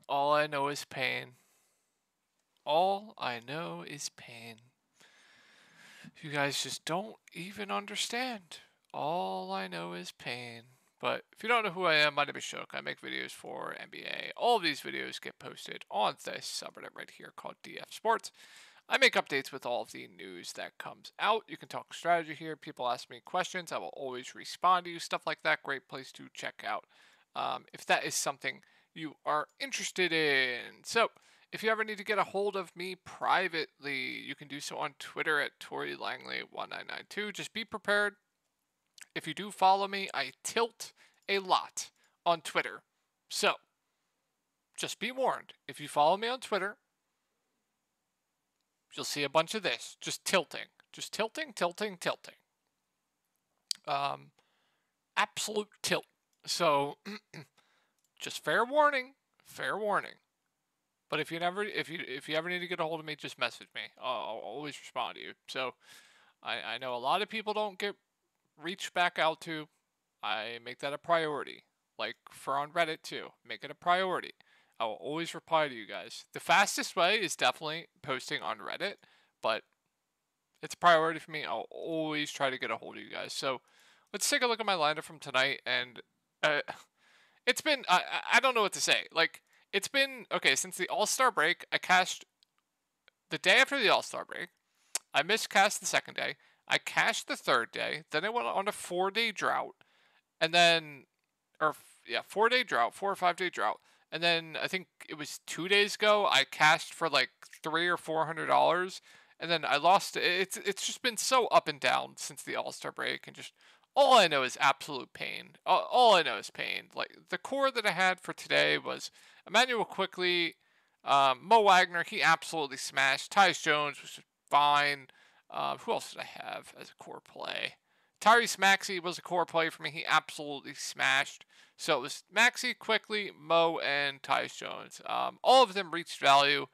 All I know is pain. All I know is pain. You guys just don't even understand. All I know is pain. But if you don't know who I am, my name is Shook. I make videos for NBA. All of these videos get posted on this subreddit right here called DF Sports. I make updates with all of the news that comes out. You can talk strategy here. People ask me questions. I will always respond to you. Stuff like that. Great place to check out if that is something you are interested in. So, if you ever need to get a hold of me privately, you can do so on Twitter at ToryLangley1992. Just be prepared. If you do follow me, I tilt a lot on Twitter. So, just be warned. If you follow me on Twitter, you'll see a bunch of this. Just tilting. Just tilting, tilting, tilting. Absolute tilt. So, just fair warning. Fair warning. But if you ever need to get a hold of me, just message me. I'll always respond to you. So I know a lot of people don't get reached back out to. I make that a priority. Like for on Reddit too. Make it a priority. I will always reply to you guys. The fastest way is definitely posting on Reddit, but it's a priority for me. I'll always try to get a hold of you guys. So let's take a look at my lineup from tonight, and it's been I don't know what to say. Like it's been okay since the All-Star break. I cashed the day after the All-Star break. I miscast the second day. I cashed the third day. Then I went on a 4-day drought, and then 4-day drought, 4 or 5 day drought, and then I think it was 2 days ago I cashed for like $300 or $400, and then I lost it. It's just been so up and down since the All-Star break, and just all I know is absolute pain. All I know is pain. Like the core that I had for today was Emmanuel Quickly, Mo Wagner. He absolutely smashed. Tyus Jones was fine. Who else did I have as a core play? Tyrese Maxey was a core play for me. He absolutely smashed. So it was Maxey, Quickly, Mo, and Tyus Jones. All of them reached value.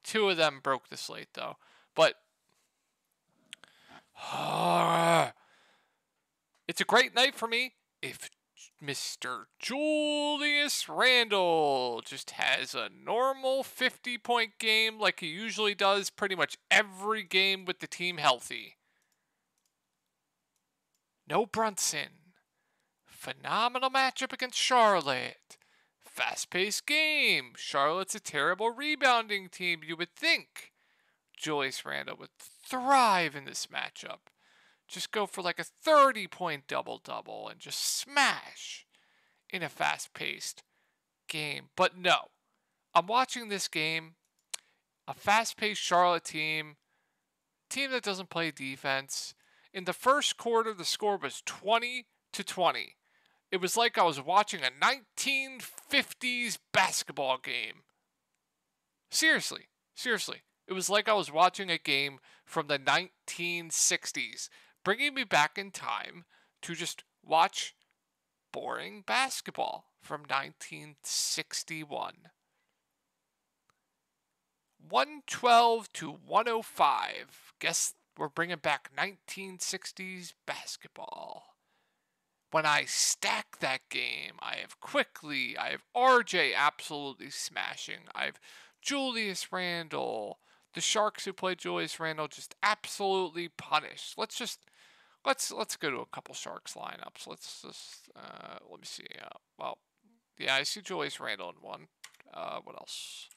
2 of them broke the slate though. But it's a great night for me if Mr. Julius Randle just has a normal 50-point game like he usually does pretty much every game with the team healthy. No Brunson. Phenomenal matchup against Charlotte. Fast-paced game. Charlotte's a terrible rebounding team. You would think Julius Randle would thrive in this matchup. Just go for like a 30-point double-double and just smash in a fast-paced game. But no, I'm watching this game, a fast-paced Charlotte team that doesn't play defense. In the first quarter, the score was 20-20. It was like I was watching a 1950s basketball game. Seriously. It was like I was watching a game from the 1960s, bringing me back in time to just watch boring basketball from 1961. 112-105. Guess we're bringing back 1960s basketball. When I stack that game, I have Quickly, I have RJ absolutely smashing, I have Julius Randle. The Sharks who played Julius Randle just absolutely punished. Let's go to a couple Sharks lineups. Let's just let me see. I see Julius Randle in one. What else?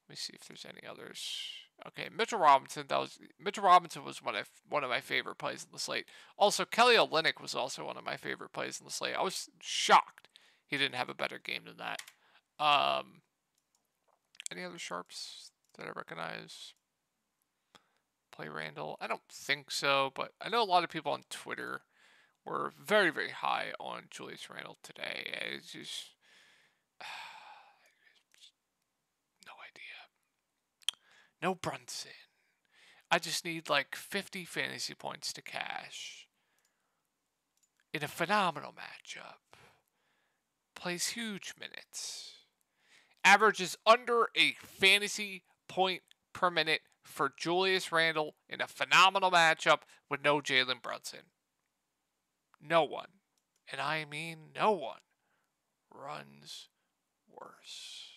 Let me see if there's any others. Okay, Mitchell Robinson was one of my favorite plays in the slate. Also, Kelly Olynyk was also one of my favorite plays in the slate. I was shocked he didn't have a better game than that. Any other sharps that I recognize play Randall? I don't think so, but I know a lot of people on Twitter were very, very high on Julius Randle today. It's just no idea. No Brunson. I just need like 50 fantasy points to cash in a phenomenal matchup. Plays huge minutes. Averages under a fantasy point per minute for Julius Randle in a phenomenal matchup with no Jalen Brunson. No one, and I mean no one, runs worse.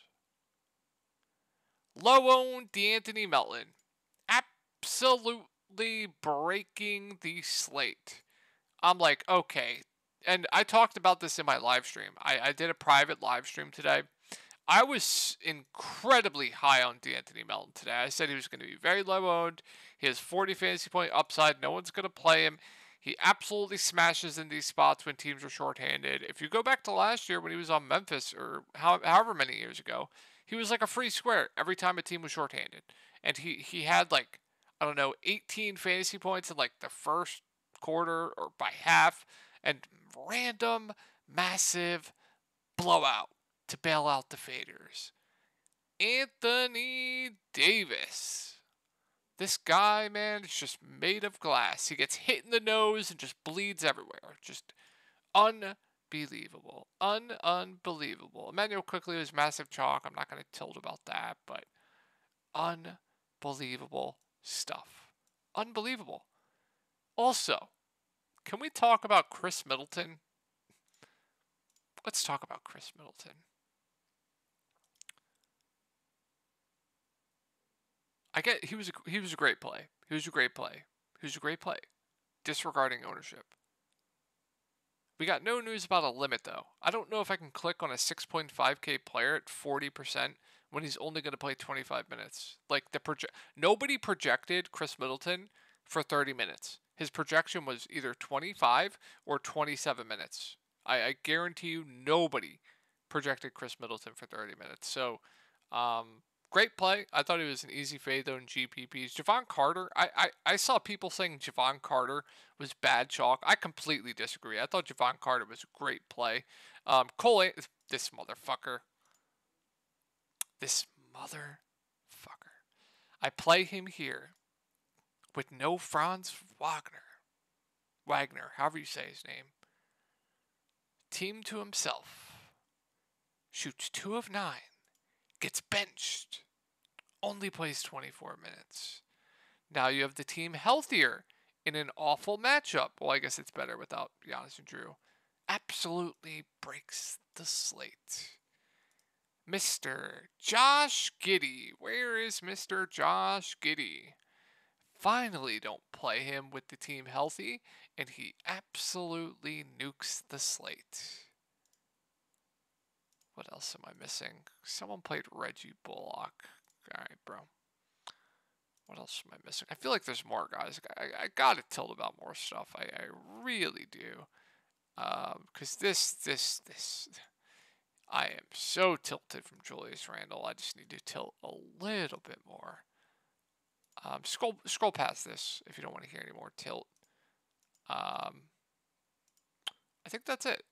Low-owned DeAnthony Melton. Absolutely breaking the slate. I'm like, okay. And I talked about this in my live stream. I did a private live stream today. I was incredibly high on DeAnthony Melton today. I said he was going to be very low-owned. He has 40 fantasy point upside. No one's going to play him. He absolutely smashes in these spots when teams are shorthanded. If you go back to last year when he was on Memphis, or however many years ago, he was like a free square every time a team was shorthanded. And he had like, I don't know, 18 fantasy points in like the first quarter or by half, and random, massive blowout to bail out the faders. Anthony Davis. This guy, man, is just made of glass. He gets hit in the nose and just bleeds everywhere. Just unbelievable. Unbelievable. Emmanuel quickly was massive chalk. I'm not going to tilt about that, but unbelievable stuff. Unbelievable. Also, can we talk about Chris Middleton? Let's talk about Chris Middleton. I get he was a great play. He was a great play. He was a great play. Disregarding ownership. We got no news about a limit though. I don't know if I can click on a 6.5K player at 40% when he's only going to play 25 minutes. Like nobody projected Chris Middleton for 30 minutes. His projection was either 25 or 27 minutes. I guarantee you nobody projected Chris Middleton for 30 minutes. So, great play. I thought it was an easy fade though in GPPs. Javon Carter, I saw people saying Javon Carter was bad chalk. I completely disagree. I thought Javon Carter was a great play. Cole, this motherfucker. I play him here with no Franz Wagner, however you say his name. Team to himself. Shoots 2 of 9. Gets benched. Only plays 24 minutes. Now you have the team healthier in an awful matchup. Well, I guess it's better without Giannis and Drew. Absolutely breaks the slate. Mr. Josh Giddey. Where is Mr. Josh Giddey? Finally don't play him with the team healthy, and he absolutely nukes the slate. What else am I missing? Someone played Reggie Bullock. Alright, bro. What else am I missing? I feel like there's more guys. I gotta tilt about more stuff. I really do. Because this... I am so tilted from Julius Randle. I just need to tilt a little bit more. Scroll past this if you don't want to hear any more tilt. I think that's it.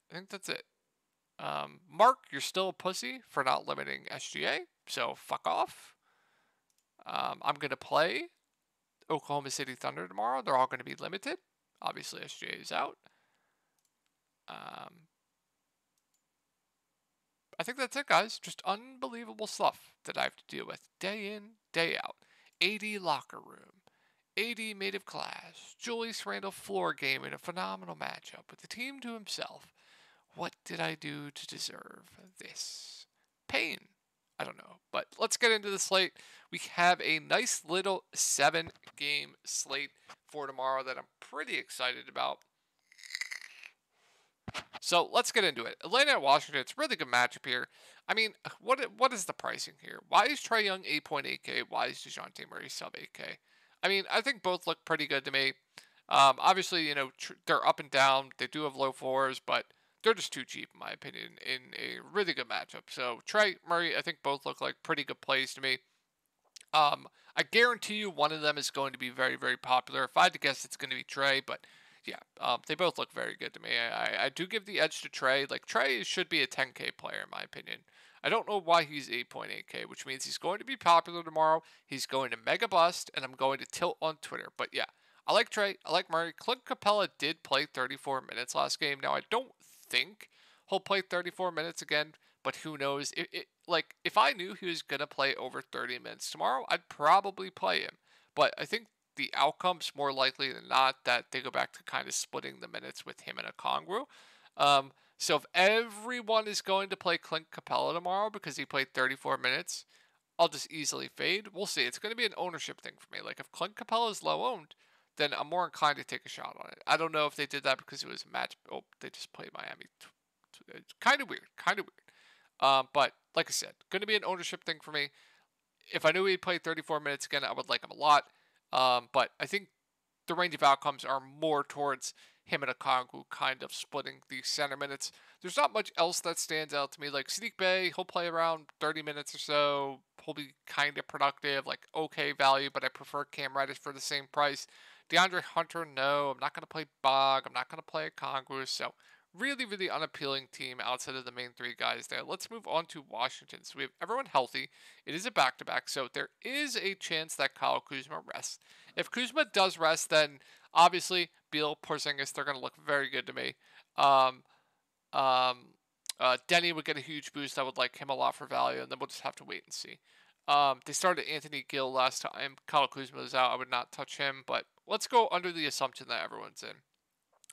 Mark, you're still a pussy for not limiting SGA, so fuck off. I'm going to play Oklahoma City Thunder tomorrow. They're all going to be limited. Obviously, SGA is out. I think that's it, guys. Just unbelievable stuff that I have to deal with day in, day out. 80 locker room. 80 made of glass. Julius Randle floor game in a phenomenal matchup with the team to himself. What did I do to deserve this? Pain. I don't know. But let's get into the slate. We have a nice little 7-game slate for tomorrow that I'm pretty excited about. So let's get into it. Atlanta at Washington. It's a really good matchup here. I mean, what is the pricing here? Why is Trae Young 8.8K? Why is DeJounte Murray sub 8K? I mean, I think both look pretty good to me. Obviously, you know, they're up and down. They do have low floors, but they're just too cheap, in my opinion, in a really good matchup. So Trae, Murray, I think both look like pretty good plays to me. I guarantee you one of them is going to be very, very popular. If I had to guess, it's going to be Trae, but yeah, they both look very good to me. I do give the edge to Trae. Like, Trae should be a 10K player, in my opinion. I don't know why he's 8.8K, which means he's going to be popular tomorrow. He's going to mega bust, and I'm going to tilt on Twitter. But yeah, I like Trae. I like Murray. Clint Capella did play 34 minutes last game. Now, I don't think he'll play 34 minutes again, but who knows? Like, if I knew he was going to play over 30 minutes tomorrow, I'd probably play him. But I think the outcome's more likely than not that they go back to kind of splitting the minutes with him and Okongwu. So if everyone is going to play Clint Capella tomorrow because he played 34 minutes, I'll just easily fade. We'll see. It's going to be an ownership thing for me. Like if Clint Capella is low owned, then I'm more inclined to take a shot on it. I don't know if they did that because it was a match. Oh, they just played Miami. It's kind of weird. Kind of weird. But like I said, going to be an ownership thing for me. If I knew he'd play 34 minutes again, I would like him a lot. But I think the range of outcomes are more towards him and Okongwu kind of splitting the center minutes. There's not much else that stands out to me. Like Sadiq Bey, he'll play around 30 minutes or so. He'll be kind of productive, like okay value, but I prefer Cam Reddish for the same price. DeAndre Hunter, no. I'm not going to play Bog. I'm not going to play Okongwu. So really, really unappealing team outside of the main three guys there. Let's move on to Washington. So we have everyone healthy. It is a back-to-back, so there is a chance that Kyle Kuzma rests. If Kuzma does rest, then obviously Beal, Porzingis, they're going to look very good to me. Denny would get a huge boost. I would like him a lot for value, and then we'll just have to wait and see. They started Anthony Gill last time. Kyle Kuzma was out. I would not touch him, but let's go under the assumption that everyone's in.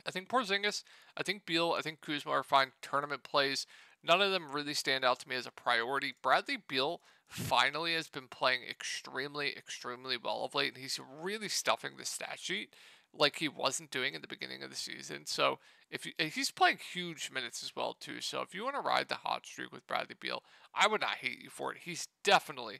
I think Porzingis, I think Beal, I think Kuzma are fine tournament plays. None of them really stand out to me as a priority. Bradley Beal finally has been playing extremely, extremely well of late, and he's really stuffing the stat sheet like he wasn't doing in the beginning of the season. So he's playing huge minutes as well too. So if you want to ride the hot streak with Bradley Beal, I would not hate you for it. He's definitely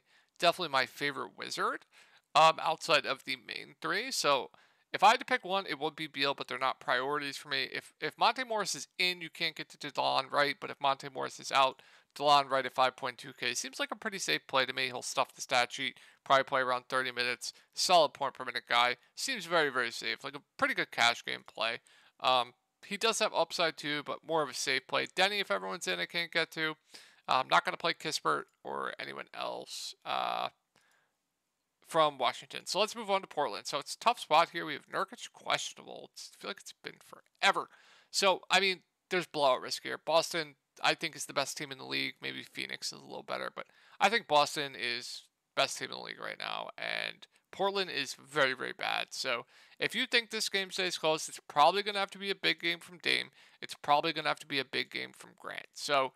my favorite wizard outside of the main three. So if I had to pick one, it would be Beal, but they're not priorities for me. If Monte Morris is in, you can't get to DeLon Wright, but if Monte Morris is out, DeLon Wright at 5.2K seems like a pretty safe play to me. He'll stuff the stat sheet, probably play around 30 minutes, solid point per minute guy. Seems very, very safe, like a pretty good cash game play. He does have upside too, but more of a safe play. Denny, if everyone's in, I can't get to. I'm not going to play Kispert or anyone else from Washington. So let's move on to Portland. So it's a tough spot here. We have Nurkic questionable. I feel like it's been forever. So, I mean, there's blowout risk here. Boston, I think, is the best team in the league. Maybe Phoenix is a little better, but I think Boston is best team in the league right now, and Portland is very, very bad. So if you think this game stays close, it's probably going to have to be a big game from Dame. It's probably going to have to be a big game from Grant. So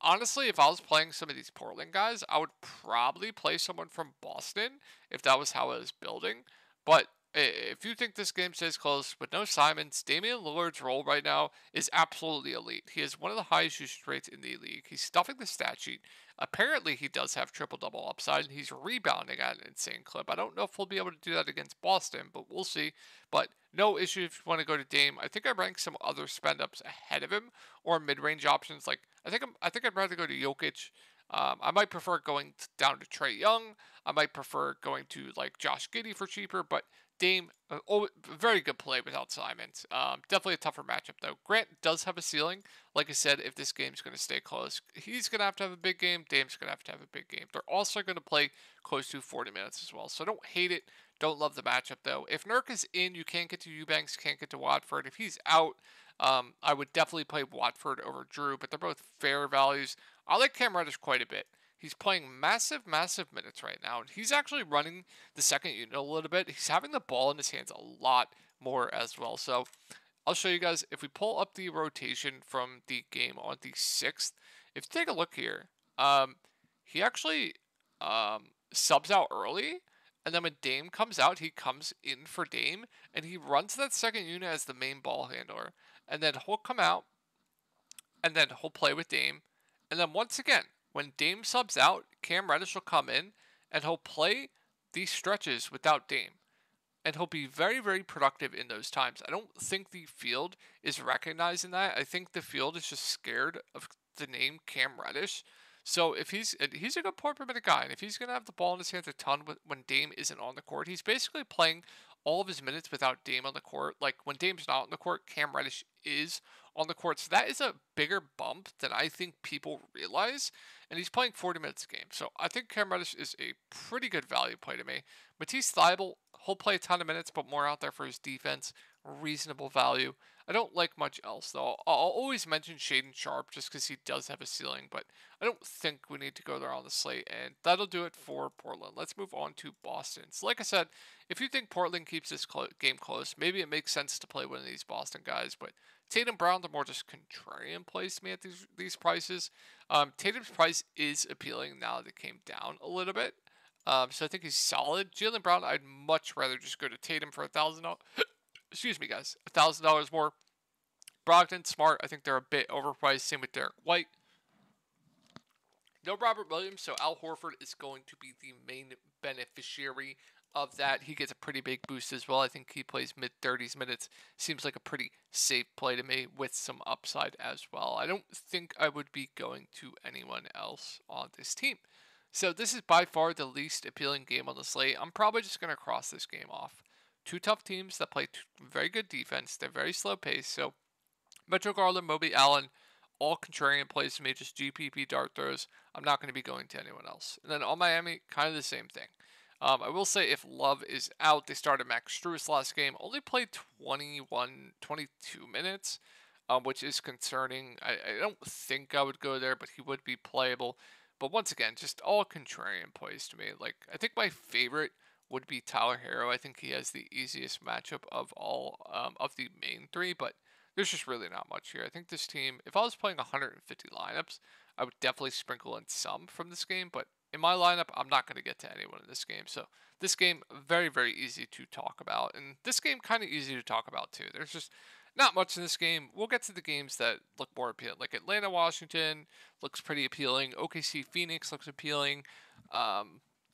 honestly, if I was playing some of these Portland guys, I would probably play someone from Boston if that was how I was building. But if you think this game stays close with no Simons, Damian Lillard's role right now is absolutely elite. He has one of the highest usage rates in the league. He's stuffing the stat sheet. Apparently, he does have triple-double upside, and he's rebounding at an insane clip. I don't know if we'll be able to do that against Boston, but we'll see. But no issue if you want to go to Dame. I think I rank some other spend-ups ahead of him, or mid-range options. Like I think I'd rather go to Jokic. I might prefer going down to Trae Young. I might prefer going to like Josh Giddey for cheaper, but Dame, very good play without Simons. Definitely a tougher matchup, though. Grant does have a ceiling. Like I said, if this game's going to stay close, he's going to have a big game. Dame's going to have a big game. They're also going to play close to 40 minutes as well. So don't hate it. Don't love the matchup, though. If Nurk is in, you can't get to Eubanks, can't get to Watford. If he's out, I would definitely play Watford over Drew, but they're both fair values. I like Cam Reddish quite a bit. He's playing massive, massive minutes right now, and he's actually running the second unit a little bit. He's having the ball in his hands a lot more as well. So I'll show you guys, if we pull up the rotation from the game on the 6th, if you take a look here, he actually subs out early, and then when Dame comes out, he comes in for Dame, and he runs that second unit as the main ball handler. And then he'll come out, and then he'll play with Dame. And then once again, when Dame subs out, Cam Reddish will come in, and he'll play these stretches without Dame. And he'll be very, very productive in those times. I don't think the field is recognizing that. I think the field is just scared of the name Cam Reddish. So if he's a good point per minute guy, and if he's going to have the ball in his hands a ton when Dame isn't on the court, he's basically playing all of his minutes without Dame on the court. Like when Dame's not on the court, Cam Reddish is on the court. So that is a bigger bump than I think people realize. And he's playing 40 minutes a game. So I think Cam Reddish is a pretty good value play to me. Matisse Thybulle, he'll play a ton of minutes, but more out there for his defense. reasonable value. I don't like much else though. I'll always mention Shaden Sharp just because he does have a ceiling, but I don't think we need to go there on the slate. And that'll do it for Portland. Let's move on to Boston. So like I said, if you think Portland keeps this game close, maybe it makes sense to play one of these Boston guys. But Tatum Brown, the more just contrarian plays to me at these prices. Tatum's price is appealing now that it came down a little bit. So I think he's solid. Jaylen Brown, I'd much rather just go to Tatum for $1,000. Excuse me, guys, $1,000 more. Brogdon, Smart, I think they're a bit overpriced. Same with Derek White. No Robert Williams, so Al Horford is going to be the main beneficiary of that. He gets a pretty big boost as well. I think he plays mid-30s minutes. Seems like a pretty safe play to me with some upside as well. I don't think I would be going to anyone else on this team. So this is by far the least appealing game on the slate. I'm probably just going to cross this game off. Two tough teams that play very good defense. They're very slow paced. So Metro Garland, Moby Allen, all contrarian plays to me, just GPP dart throws. I'm not going to be going to anyone else. And then on Miami, kind of the same thing. I will say if Love is out, they started Max Strus last game. Only played 22 minutes, which is concerning. I don't think I would go there, but he would be playable. But once again, just all contrarian plays to me. Like, I think my favorite would be Tyler Hero. I think he has the easiest matchup of all of the main three, but there's just really not much here. I think this team, if I was playing 150 lineups, I would definitely sprinkle in some from this game, but in my lineup, I'm not going to get to anyone in this game. So this game, very, very easy to talk about. And this game, kind of easy to talk about too. There's just not much in this game. We'll get to the games that look more appealing. Like Atlanta, Washington looks pretty appealing. OKC, Phoenix looks appealing.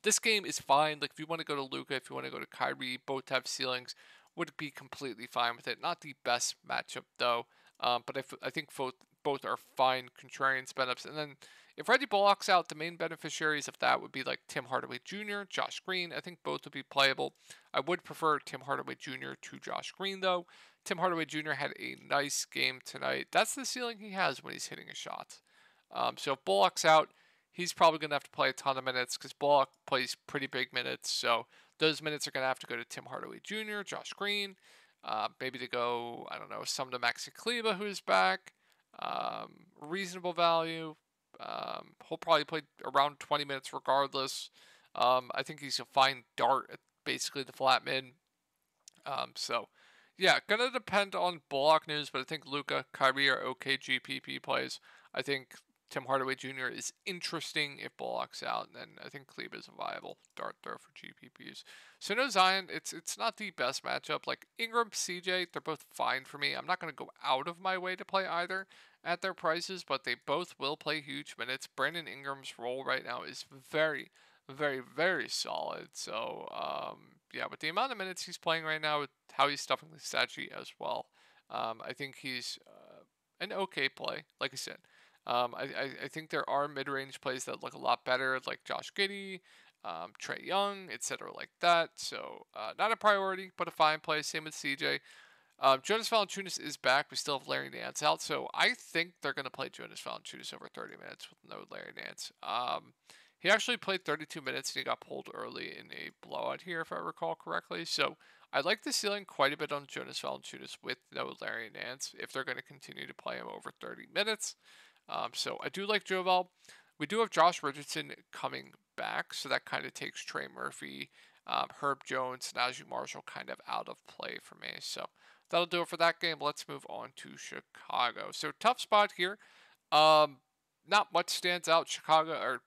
This game is fine. Like if you want to go to Luka, if you want to go to Kyrie, both have ceilings. Would be completely fine with it. Not the best matchup though, but I think both are fine contrarian spin-ups. And then if Reggie Bullock's out, the main beneficiaries of that would be like Tim Hardaway Jr., Josh Green. I think both would be playable. I would prefer Tim Hardaway Jr. to Josh Green though. Tim Hardaway Jr. had a nice game tonight. That's the ceiling he has when he's hitting a shot. So if Bullock's out, he's probably going to have to play a ton of minutes because Bullock plays pretty big minutes. So those minutes are going to have to go to Tim Hardaway Jr., Josh Green, maybe to go, I don't know, some to Maxi Kleber, who's back. Reasonable value. He'll probably play around 20 minutes regardless. I think he's a fine dart at basically the flat mid. So, yeah, going to depend on Bullock news, but I think Luka, Kyrie are okay GPP plays. I think Tim Hardaway Jr. is interesting if Bullock's out, and then I think Kleber is a viable dart throw for GPPs. So no Zion, it's not the best matchup. Like Ingram, CJ, they're both fine for me. I'm not going to go out of my way to play either at their prices, but they both will play huge minutes. Brandon Ingram's role right now is very, very, very solid. So, yeah, with the amount of minutes he's playing right now, with how he's stuffing the stat sheet as well, I think he's an okay play, like I said. I think there are mid-range plays that look a lot better, like Josh Giddey, Trae Young, etc. like that. So not a priority, but a fine play. Same with CJ. Jonas Valanciunas is back. We still have Larry Nance out, so I think they're going to play Jonas Valanciunas over 30 minutes with no Larry Nance. He actually played 32 minutes and he got pulled early in a blowout here, if I recall correctly. So I like the ceiling quite a bit on Jonas Valanciunas with no Larry Nance if they're going to continue to play him over 30 minutes. So I do like Jovel. We do have Josh Richardson coming back, so that kind of takes Trey Murphy, Herb Jones, Najee Marshall kind of out of play for me. So that'll do it for that game. Let's move on to Chicago. So tough spot here. Not much stands out.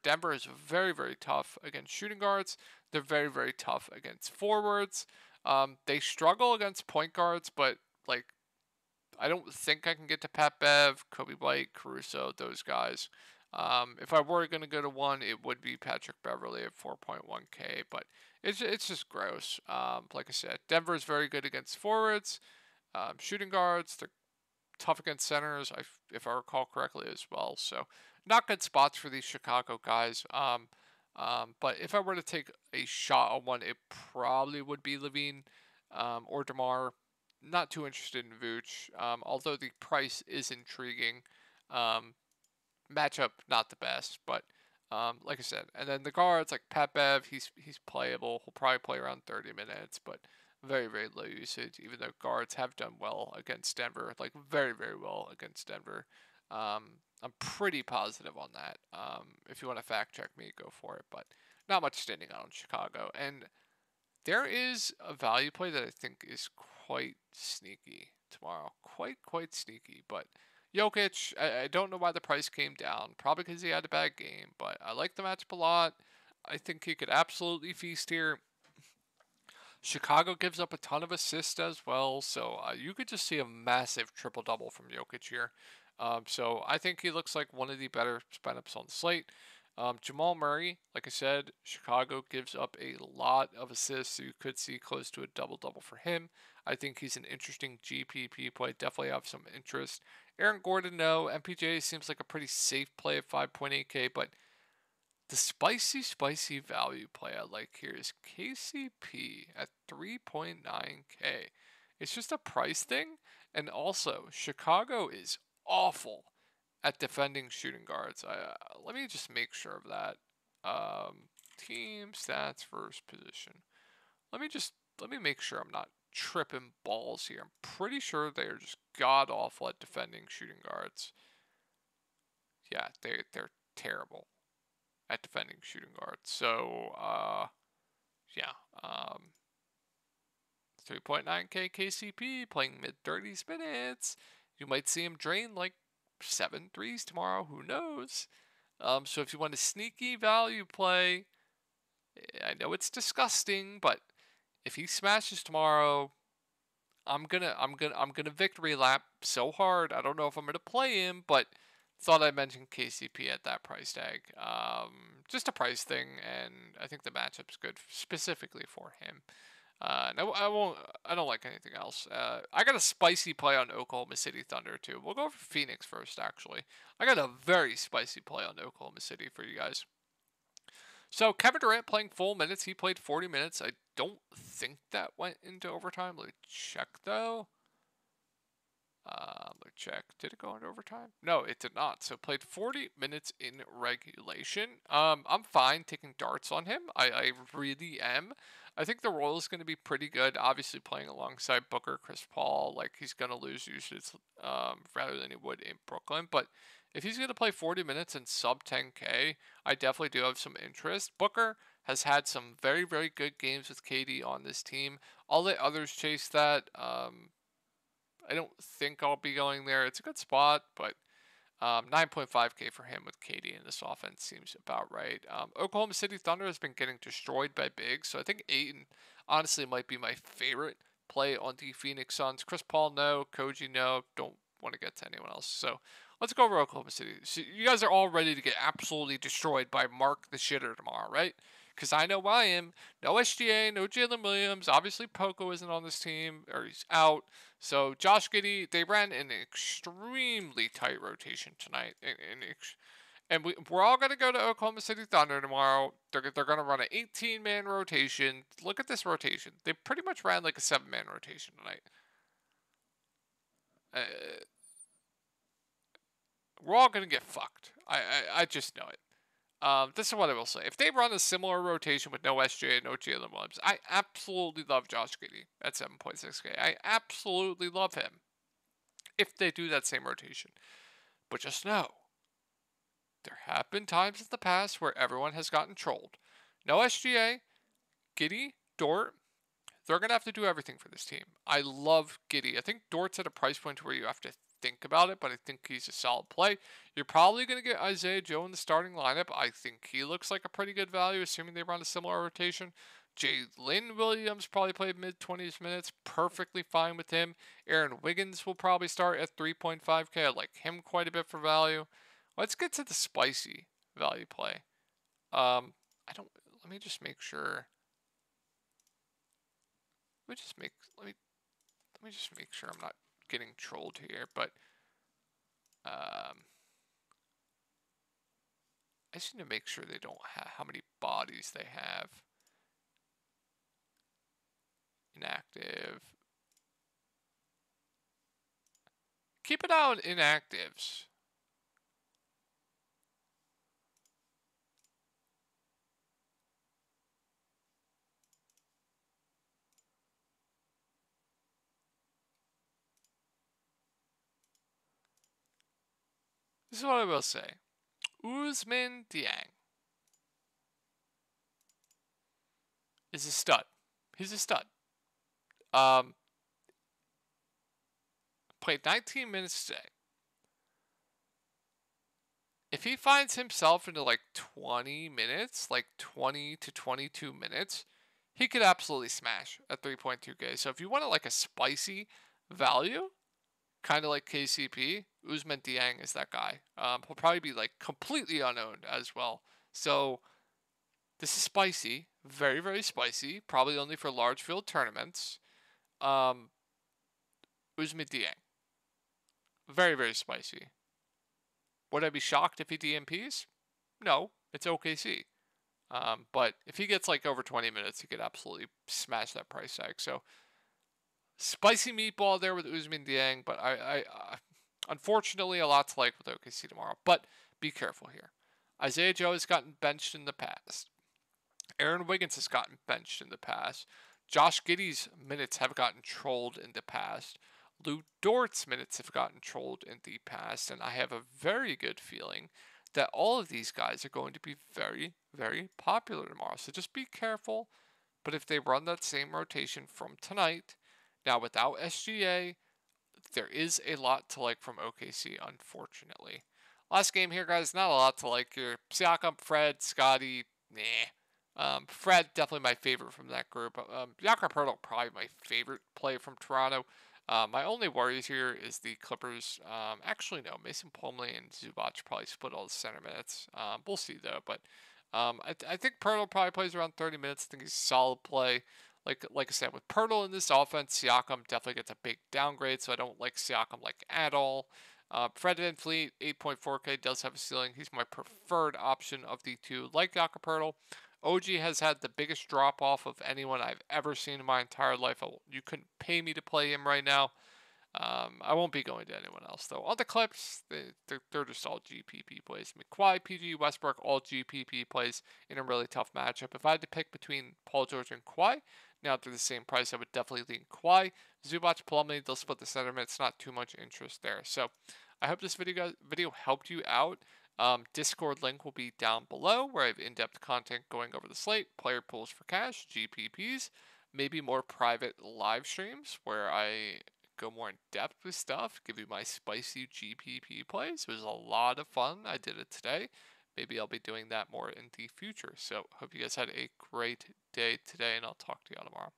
Denver is very, very tough against shooting guards. They're very, very tough against forwards. They struggle against point guards, but like I don't think I can get to Pat Bev, Kobe White, Caruso, those guys. If I were going to go to one, it would be Patrick Beverly at 4.1K, but it's just gross. Like I said, Denver is very good against forwards, shooting guards. They're tough against centers, if I recall correctly as well. So not good spots for these Chicago guys. But if I were to take a shot on one, it probably would be Levine or DeMar. Not too interested in Vooch, although the price is intriguing. Matchup not the best, but like I said, and then the guards like Pat Bev, he's playable. He'll probably play around 30 minutes, but Very, very low usage, even though guards have done well against Denver, like very, very well against Denver. I'm pretty positive on that. If you want to fact check me, go for it. But not much standing out on Chicago. And there is a value play that I think is quite sneaky tomorrow. Quite sneaky. But Jokic, I don't know why the price came down. Probably because he had a bad game. But I like the matchup a lot. I think he could absolutely feast here. Chicago gives up a ton of assists as well, so you could just see a massive triple-double from Jokic here. So I think he looks like one of the better spin-ups on the slate. Jamal Murray, like I said, Chicago gives up a lot of assists, so you could see close to a double-double for him. I think he's an interesting GPP play. Definitely have some interest. Aaron Gordon, no. MPJ seems like a pretty safe play at 5.8K, but the spicy value play I like here is KCP at 3.9K. It's just a price thing. And also, Chicago is awful at defending shooting guards. Let me just make sure of that. Team stats first position. Let me make sure I'm not tripping balls here. I'm pretty sure they are just god awful at defending shooting guards. Yeah, they're terrible at defending shooting guards. So, yeah. 3.9K KCP playing mid-30s minutes. You might see him drain like 7 threes tomorrow. Who knows? So if you want a sneaky value play, I know it's disgusting, but if he smashes tomorrow, I'm gonna victory lap so hard. I don't know if I'm gonna play him, but thought I mentioned KCP at that price tag. Just a price thing, and I think the matchup's good specifically for him. No, I won't. I don't like anything else. I got a spicy play on Oklahoma City Thunder too. We'll go for Phoenix first. Actually, I got a very spicy play on Oklahoma City for you guys. So Kevin Durant playing full minutes. He played 40 minutes. I don't think that went into overtime. Let me check though. Let's check. Did it go into overtime? No, it did not. So played 40 minutes in regulation. I'm fine taking darts on him. I really am. I think the role is going to be pretty good. Obviously playing alongside Booker, Chris Paul, like he's going to lose usage rather than he would in Brooklyn. But if he's going to play 40 minutes and sub 10K, I definitely do have some interest. Booker has had some very, very good games with KD on this team. I'll let others chase that. I don't think I'll be going there. It's a good spot, but 9.5K for him with KD in this offense seems about right. Oklahoma City Thunder has been getting destroyed by bigs, so I think Ayton honestly might be my favorite play on the Phoenix Suns. Chris Paul, no. Koji, no. Don't want to get to anyone else. So let's go over Oklahoma City. So you guys are all ready to get absolutely destroyed by Mark the Shitter tomorrow, right? Because I know why I am. No SGA, no Jalen Williams. Obviously, Poco isn't on this team, or he's out. So Josh Giddey, they ran an extremely tight rotation tonight. And we're all going to go to Oklahoma City Thunder tomorrow. They're going to run an 18-man rotation. Look at this rotation. They pretty much ran like a 7-man rotation tonight. We're all going to get fucked. I just know it. This is what I will say. If they run a similar rotation with no SJ and no Jalen Williams, I absolutely love Josh Giddey at 7.6K. I absolutely love him if they do that same rotation. But just know, there have been times in the past where everyone has gotten trolled. No SGA, Giddey, Dort, they're going to have to do everything for this team. I love Giddey. I think Dort's at a price point where you have to think about it, but I think he's a solid play. You're probably going to get Isaiah Joe in the starting lineup. I think he looks like a pretty good value, assuming they run a similar rotation. Jalen Williams probably played mid-20s minutes. Perfectly fine with him. Aaron Wiggins will probably start at 3.5K. I like him quite a bit for value. Let's get to the spicy value play. Let me just make sure. Let me just make sure I'm not getting trolled here, but I just need to make sure they don't have how many bodies they have. Inactive. Keep it out inactives. This is what I will say. Usman Dieng is a stud. He's a stud. Played 19 minutes today. If he finds himself into like 20 minutes, like 20 to 22 minutes, he could absolutely smash at 3.2K. So if you want like a spicy value, kind of like KCP, Usman Dieng is that guy. He'll probably be like completely unowned as well. So this is spicy, very, very spicy, probably only for large field tournaments. Usman Dieng, very, very spicy. Would I be shocked if he DMPs? No, it's OKC. But if he gets like over 20 minutes, he could absolutely smash that price tag. So spicy meatball there with Usman Dieng, but I unfortunately a lot to like with OKC tomorrow. But be careful here. Isaiah Joe has gotten benched in the past. Aaron Wiggins has gotten benched in the past. Josh Giddey's minutes have gotten trolled in the past. Lou Dort's minutes have gotten trolled in the past, and I have a very good feeling that all of these guys are going to be very, very popular tomorrow. So just be careful. But if they run that same rotation from tonight, now without SGA, there is a lot to like from OKC, unfortunately. Last game here, guys, not a lot to like here. Siakam, Fred, Scotty, Fred, definitely my favorite from that group. Jakob Poeltl, probably my favorite play from Toronto. My only worries here is the Clippers. Actually, no. Mason Plumlee and Zubac probably split all the center minutes. We'll see, though. But I think Poeltl probably plays around 30 minutes. I think he's a solid play. Like I said, with Poeltl in this offense, Siakam definitely gets a big downgrade, so I don't like Siakam like at all. Fred VanVleet, 8.4K, does have a ceiling. He's my preferred option of the two. Like Jakob Poeltl, OG has had the biggest drop-off of anyone I've ever seen in my entire life. You couldn't pay me to play him right now. I won't be going to anyone else, though. On the Clips, they're just all GPP plays. Kawhi, PG, Westbrook, all GPP plays in a really tough matchup. If I had to pick between Paul George and Kawhi, now they're the same price, I would definitely lean Kawhi. Zubac, Plumlee, they'll split the center. It's not too much interest there. So I hope this video helped you out. Discord link will be down below where I have in-depth content going over the slate, player pools for cash, GPPs, maybe more private live streams where I go more in depth with stuff, give you my spicy GPP plays. It was a lot of fun. I did it today. Maybe I'll be doing that more in the future. So hope you guys had a great day today, and I'll talk to you all tomorrow.